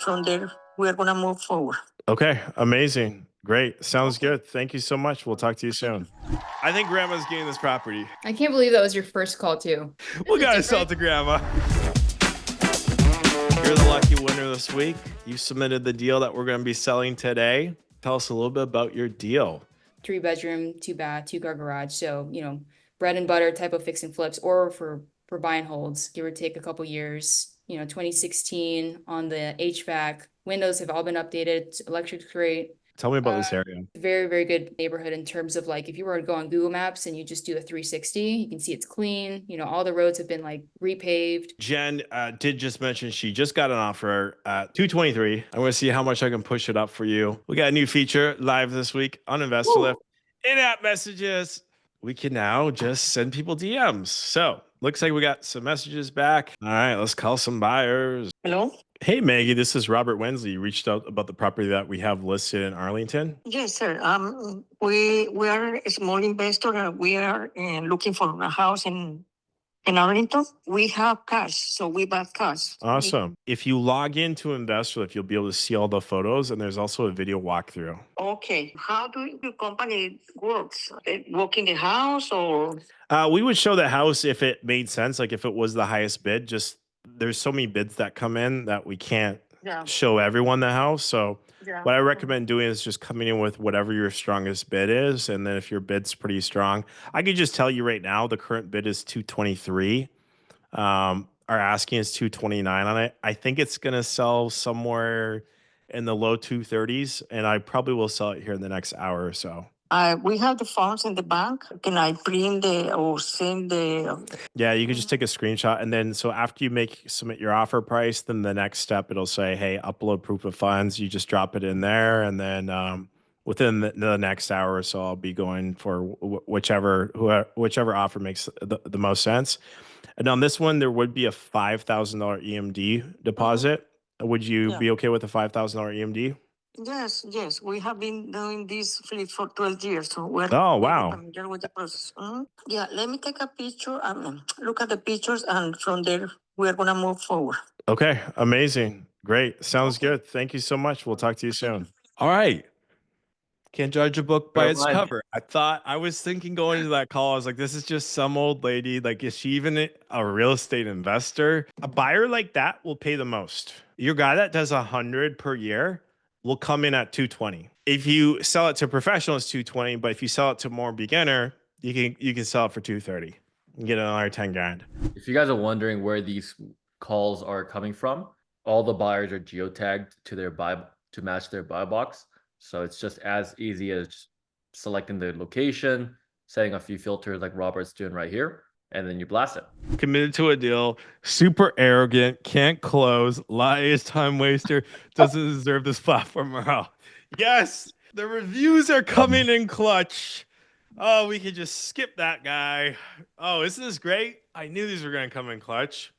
From there, we're going to move forward. Okay, amazing. Great. Sounds good. Thank you so much. We'll talk to you soon. I think grandma's getting this property. I can't believe that was your first call too. We gotta sell it to grandma. You're the lucky winner this week. You submitted the deal that we're going to be selling today. Tell us a little bit about your deal. 3-bedroom, 2-bath, 2-car garage. So, bread and butter type of fix and flips, or for buy and holds, give or take a couple years. 2016 on the HVAC. Windows have all been updated. Electric's great. Tell me about this area. Very, very good neighborhood in terms of if you were to go on Google Maps and you just do a 360, you can see it's clean. All the roads have been repaved. Jen did just mention she just got an offer at 223. I'm going to see how much I can push it up for you. We got a new feature live this week on Investorlift. In-app messages. We can now just send people DMs. So looks like we got some messages back. All right, let's call some buyers. Hello? Hey, Maggie, this is Robert Wensley. You reached out about the property that we have listed in Arlington. Yes, sir. We are a small investor. And we are looking for a house in Arlington. We have cash, so we bought cash. Awesome. If you log into Investorlift, you'll be able to see all the photos, and there's also a video walkthrough. Okay. How do your company works? They walk in the house or? We would show the house if it made sense, like if it was the highest bid. Just there's so many bids that come in that we can't show everyone the house. So what I recommend doing is just coming in with whatever your strongest bid is. And then if your bid's pretty strong, I could just tell you right now, the current bid is 223. Our asking is 229 on it. I think it's going to sell somewhere in the low 230s, and I probably will sell it here in the next hour or so. We have the funds in the bank. Can I print or send the? Yeah, you can just take a screenshot, and then so after you submit your offer price, then the next step it'll say, "Hey, upload proof of funds." You just drop it in there, and then within the next hour or so, I'll be going for whichever offer makes the most sense. And on this one, there would be a $5,000 EMD deposit. Would you be okay with a $5,000 EMD? Yes. We have been doing this flip for 12 years. So we're wow. familiar with the process. Yeah, let me take a picture and look at the pictures, and from there, we're going to move forward. Okay, amazing. Great. Sounds good. Thank you so much. We'll talk to you soon. All right. Can't judge a book by its cover. I was thinking going into that call, I was like, this is just some old lady. Is she even a real estate investor? A buyer like that will pay the most. Your guy that does 100 per year will come in at 220. If you sell it to professional, it's 220. But if you sell it to more beginner, you can sell it for 230 and get another 10 grand. If you guys are wondering where these calls are coming from, all the buyers are geotagged to match their buy box. So it's just as easy as selecting the location, setting a few filters like Robert's doing right here, and then you blast it. Committed to a deal, super arrogant, can't close, lies, time waster, doesn't deserve this platform or how. Yes, the reviews are coming in clutch. Oh, we could just skip that guy. Oh, isn't this great? I knew these were going to come in clutch.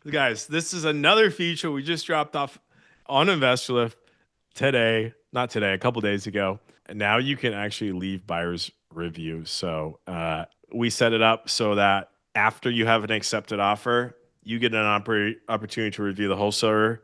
Guys, this is another feature we just dropped off on Investorlift a couple days ago. And now you can actually leave buyers reviews. So we set it up so that after you have an accepted offer, you get an opportunity to review the wholesaler,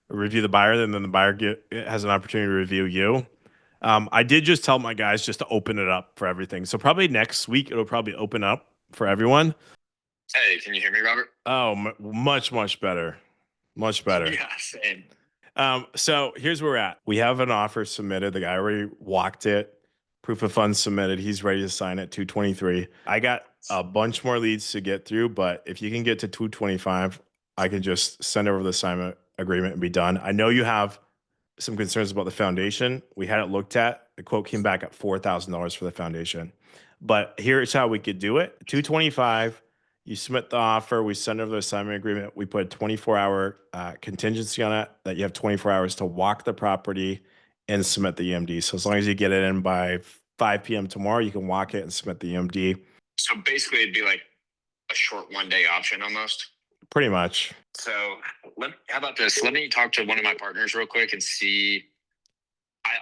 review the buyer, and then the buyer has an opportunity to review you. I did just tell my guys just to open it up for everything. So probably next week, it'll probably open up for everyone. Hey, can you hear me, Robert? Oh, much better. Much better. Yeah, same. So here's where we're at. We have an offer submitted. The guy already walked it. Proof of funds submitted. He's ready to sign at 223. I got a bunch more leads to get through, but if you can get to 225, I can just send over the assignment agreement and be done. I know you have some concerns about the foundation. We had it looked at. The quote came back at $4,000 for the foundation. But here's how we could do it. 225. You submit the offer, we send over the assignment agreement. We put a 24-hour contingency on it that you have 24 hours to walk the property and submit the EMD. So as long as you get it in by 5 p.m. tomorrow, you can walk it and submit the EMD. So basically it'd be like a short one-day option almost? Pretty much. So how about this? Let me talk to one of my partners real quick and see.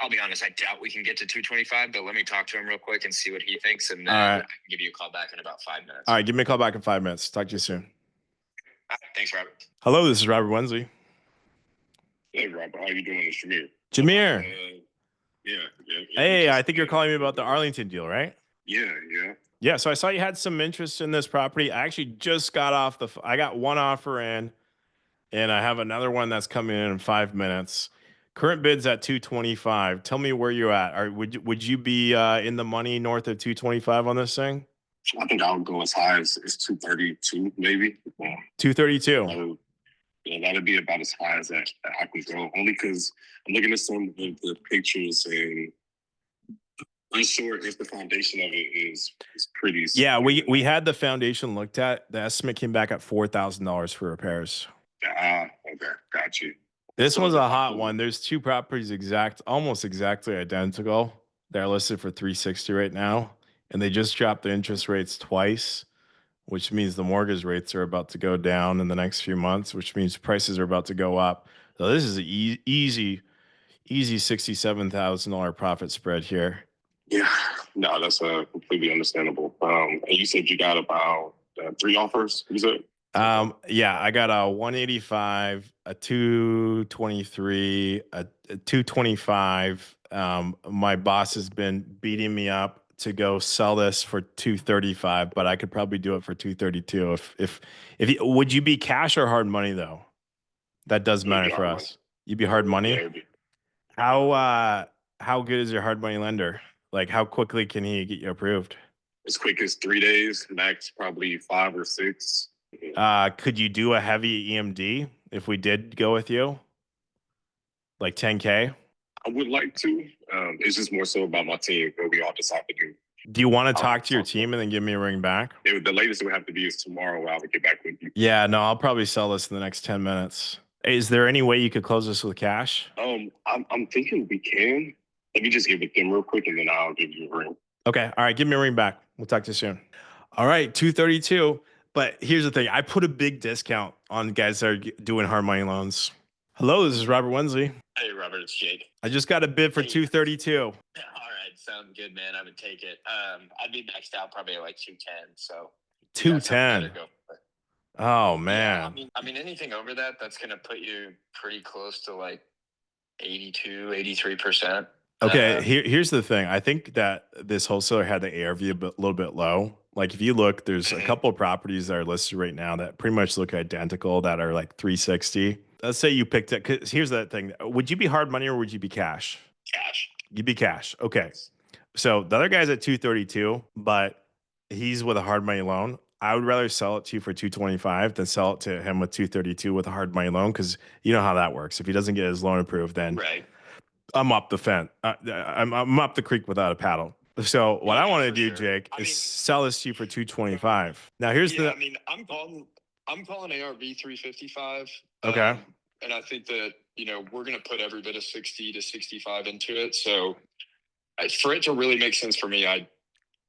I'll be honest, I doubt we can get to 225, but let me talk to him real quick and see what he thinks, and then I can give you a call back in about 5 minutes. All right, give me a call back in 5 minutes. Talk to you soon. All right, thanks, Robert. Hello, this is Robert Wensley. Hey, Robert, how you doing? It's Jameer. Jameer. Yeah. Hey, I Just, think you're calling me about the Arlington deal, right? Yeah. Yeah, so I saw you had some interest in this property. I actually just got off I got one offer in, and I have another one that's coming in 5 minutes. Current bid's at 225. Tell me where you're at. Would you be in the money north of 225 on this thing? I think I would go as high as 232, maybe. 232. That'd be about as high as I could go. Only because I'm looking at some of the pictures and unsure if the foundation of it is pretty. Yeah, we had the foundation looked at. The estimate came back at $4,000 for repairs. Okay, got you. This So one's the a hot offer- one. There's two properties almost exactly identical. They're listed for 360 right now, and they just dropped the interest rates twice, which means the mortgage rates are about to go down in the next few months, which means prices are about to go up. So this is an easy $67,000 profit spread here. Yeah, no, that's completely understandable. And you said you got about 3 offers. You said? Yeah, I got a 185, a 223, a 225. My boss has been beating me up to go sell this for 235, but I could probably do it for 232. Would you be cash or hard money though? That does matter for us. You'd be hard money. Yeah, How good is your hard money lender? Like, how quickly can he get you approved? as quick as 3 days, max probably 5 or 6. Could you do a heavy EMD if we did go with you? Like 10K? I would like to. It's just more so about my team, what we all decide to do. Do you want to talk to your team and then give me a ring back? The latest it would have to be is tomorrow. I would get back with you. Yeah, no, I'll probably sell this in the next 10 minutes. Is there any way you could close this with cash? I'm thinking we can. Let me just give it them real quick, and then I'll give you a ring. Okay. All right. Give me a ring back. We'll talk to you soon. All right. 232. But here's the thing. I put a big discount on guys that are doing hard money loans. Hello, this is Robert Wensley. Hey, Robert, it's Jake. I just got a bid for 232. All right, sounds good, man. I would take it. I'd be maxed out probably at like 210. So 210. Oh man. Yeah, I mean, anything over that, that's gonna put you pretty close to like 82, 83%. Okay, here's the thing. I think that this wholesaler had the ARV a little bit low. Like if you look, there's a couple of properties that are listed right now that pretty much look identical that are like 360. Let's say you picked it. Cause here's the thing. Would you be hard money or would you be cash? Cash. You'd be cash. Okay. So the other guy's at 232, but he's with a hard money loan. I would rather sell it to you for 225 than sell it to him with 232 with a hard money loan. Cause you know how that works. If he doesn't get his loan approved, then Right. I'm up the fence. I'm up the creek without a paddle. So what I want to do, sure. Jake, I is mean- sell this to you for 225. Now here's I mean, I'm calling ARV 355. Okay. And I think that, we're going to put every bit of 60 to 65 into it. So for it to really make sense for me,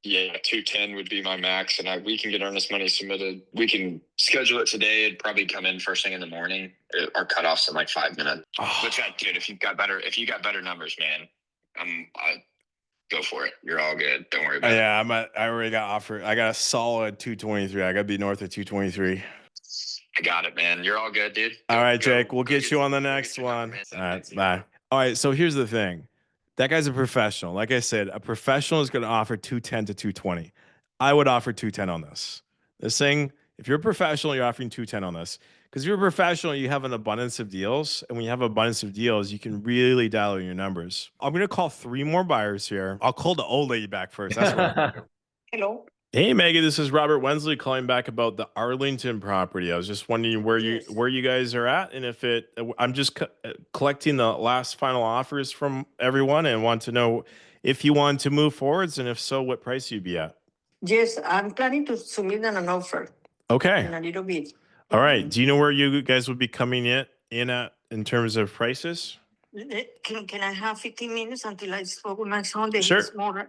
210 would be my max, and we can get earnest money submitted. We can schedule it today. It'd probably come in first thing in the morning. Our cutoff's in like 5 minutes. Which dude, if you got better numbers, man, I go for it. You're all good. Don't worry about it. Yeah, I already got offered. I got a solid 223. I got to be north of 223. I got it, man. You're all good, dude. All right, Jake. We'll get you on the next one. All right, bye. All right. So here's the thing. That guy's a professional. Like I said, a professional is going to offer 210 to 220. I would offer 210 on this. This thing, if you're a professional, you're offering 210 on this. Because if you're a professional, you have an abundance of deals. And when you have an abundance of deals, you can really dial in your numbers. I'm going to call 3 more buyers here. I'll call the old lady back first. That's what I'm going to do. Hello. Hey, Maggie, this is Robert Wensley calling back about the Arlington property. I was just wondering where you guys are at, and if I'm just collecting the last final offers from everyone, and want to know if you want to move forwards, and if so, what price you'd be at. Yes, I'm planning to submit an offer Okay. in a little bit. All right. Do you know where you guys would be coming in at in terms of prices? Can I have 15 minutes until I spoke with my son? That Sure. he's more.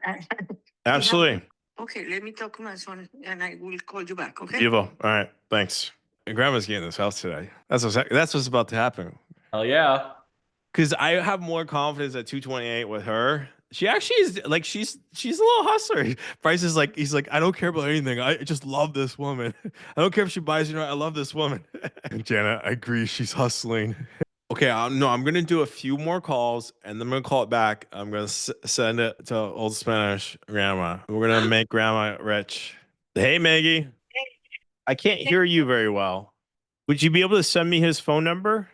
Absolutely. Okay, let me talk to my son and I will call you back, okay? Beautiful. All right. Thanks. And Grandma's getting this house today. That's what's about to happen. Hell yeah. Because I have more confidence at 228 with her. She actually is like she's a little hustler. Bryce is like, he's like, I don't care about anything. I just love this woman. I don't care if she buys you or not. I love this woman. And Jana, I agree. She's hustling. Okay, no, I'm gonna do a few more calls and then I'm gonna call it back. I'm gonna send it to Old Spanish Grandma. We're gonna make Grandma rich. Hey, Maggie. I can't hear you very well. Would you be able to send me his phone number?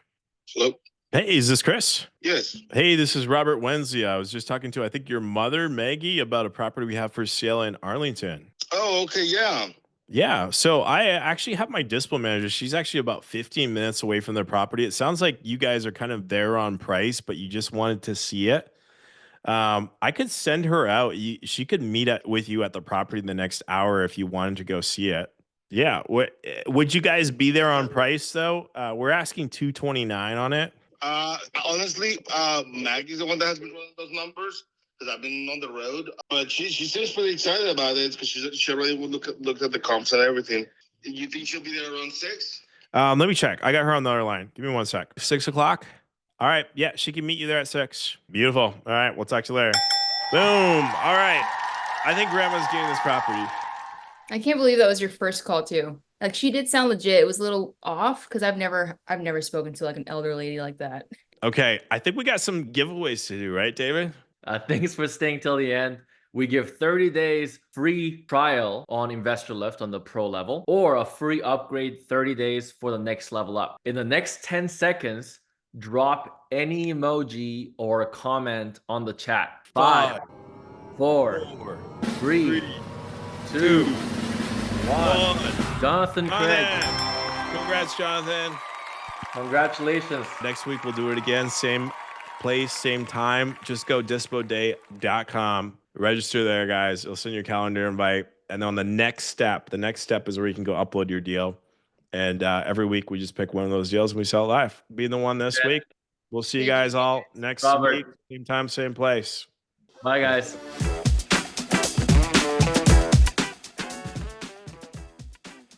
Hello? Hey, is this Chris? Yes. Hey, this is Robert Wensley. I was just talking to, I think, your mother, Maggie, about a property we have for sale in Arlington. Oh, okay, yeah. Yeah, so I actually have my Dispo manager. She's actually about 15 minutes away from their property. It sounds like you guys are kind of there on price, but you just wanted to see it. I could send her out. She could meet with you at the property in the next hour if you wanted to go see it. Yeah. Would you guys be there on price though? We're asking 229 on it. Honestly, Maggie's the one that has been running those numbers because I've been on the road. But she seems pretty excited about it because she already looked at the comps and everything. You think she'll be there around 6? Let me check. I got her on the other line. Give me 1 sec. 6 o'clock. All right. Yeah, she can meet you there at 6. Beautiful. All right. We'll talk to you later. Boom. All right. I think Grandma's getting this property. I can't believe that was your first call too. Like she did sound legit. It was a little off because I've never spoken to like an elder lady like that. Okay. I think we got some giveaways to do, right, David? Thanks for staying till the end. We give 30 days free trial on Investorlift on the pro level or a free upgrade 30 days for the next level up. In the next 10 seconds, drop any emoji or a comment on the chat. 5, 4, 3, 2, 1. Jonathan Craig. Congrats, Jonathan. Congratulations. Next week, we'll do it again. Same place, same time. Just go dispoday.com. Register there, guys. It'll send your calendar invite. And then on the next step is where you can go upload your deal. And every week, we just pick one of those deals and we sell it live. Being the one this week. We'll see you guys all next week. Same time, same place. Bye, guys.